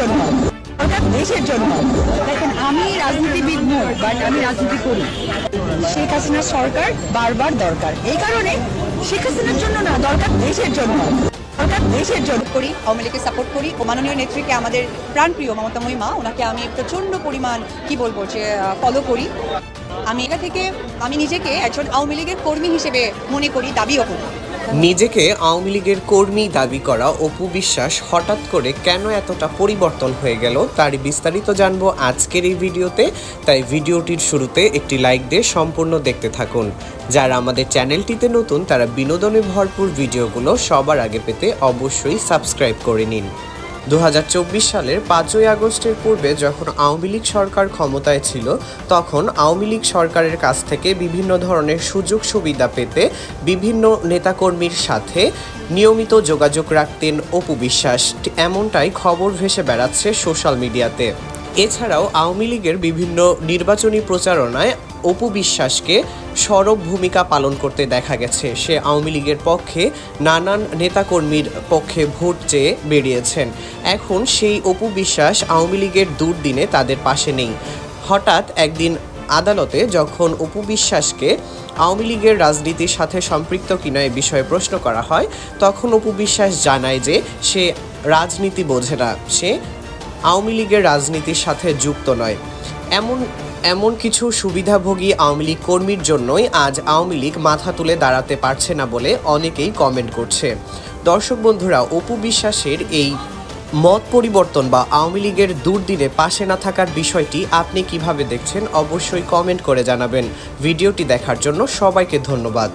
জন্য, দরকার দেশের জন্য। দেখেন, আমি রাজনীতিবিদ নই, বাট আমি রাজনীতি করি। শেখ হাসিনা সরকার বারবার দরকার, এই কারণে শেখ হাসিনার জন্য না, দরকার দেশের জন্য, দরকার দেশের জন্য। করি, আওয়ামী লীগকে সাপোর্ট করি ও মাননীয় নেত্রীকে, আমাদের প্রাণপ্রিয় মমতাময়ী মা, ওনাকে আমি প্রচণ্ড পরিমাণ কি বলবো যে ফলো করি। আমি এটা থেকে আমি নিজেকে একজন আওয়ামী লীগের কর্মী হিসেবে মনে করি, দাবিও করি। নিজেকে আওয়ামী লীগের কর্মী দাবি করা অপু বিশ্বাস হঠাৎ করে কেন এতটা পরিবর্তন হয়ে গেল তারই বিস্তারিত জানবো আজকের এই ভিডিওতে। তাই ভিডিওটির শুরুতে একটি লাইক দিয়ে সম্পূর্ণ দেখতে থাকুন। যারা আমাদের চ্যানেলটিতে নতুন তারা বিনোদনে ভরপুর ভিডিওগুলো সবার আগে পেতে অবশ্যই সাবস্ক্রাইব করে নিন। 2024 সালের 5ই আগস্টের পূর্বে যখন আওয়ামী লীগ সরকার ক্ষমতায় ছিল, তখন আওয়ামী লীগ সরকারের কাছ থেকে বিভিন্ন ধরনের সুযোগ সুবিধা পেতে বিভিন্ন নেতাকর্মীর সাথে নিয়মিত যোগাযোগ রাখতেন অপু বিশ্বাস, এমনটাই খবর ভেসে বেড়াচ্ছে সোশ্যাল মিডিয়াতে। এছাড়াও আওয়ামী লীগের বিভিন্ন নির্বাচনী প্রচারণায় অপু বিশ্বাসকে সরব ভূমিকা পালন করতে দেখা গেছে। সে আওয়ামী লীগের পক্ষে নানান নেতাকর্মীর পক্ষে ভোট চেয়ে বেরিয়েছেন। এখন সেই অপু বিশ্বাস আওয়ামী লীগের দুর্দিনে তাদের পাশে নেই। হঠাৎ একদিন আদালতে যখন অপু বিশ্বাসকে আওয়ামী লীগের রাজনীতির সাথে সম্পৃক্ত কিনা এ বিষয়ে প্রশ্ন করা হয়, তখন অপু বিশ্বাস জানায় যে সে রাজনীতি বোঝে না, সে আওয়ামী লীগের রাজনীতির সাথে যুক্ত নয়। এমন কিছু সুবিধাভোগী আওয়ামী লীগ কর্মীর জন্যই আজ আওয়ামী লীগ মাথা তুলে দাঁড়াতে পারছে না বলে অনেকেই কমেন্ট করছে। দর্শক বন্ধুরা, অপু বিশ্বাসের এই মত পরিবর্তন বা আওয়ামী লীগের দুর্দিনে পাশে না থাকার বিষয়টি আপনি কিভাবে দেখছেন অবশ্যই কমেন্ট করে জানাবেন। ভিডিওটি দেখার জন্য সবাইকে ধন্যবাদ।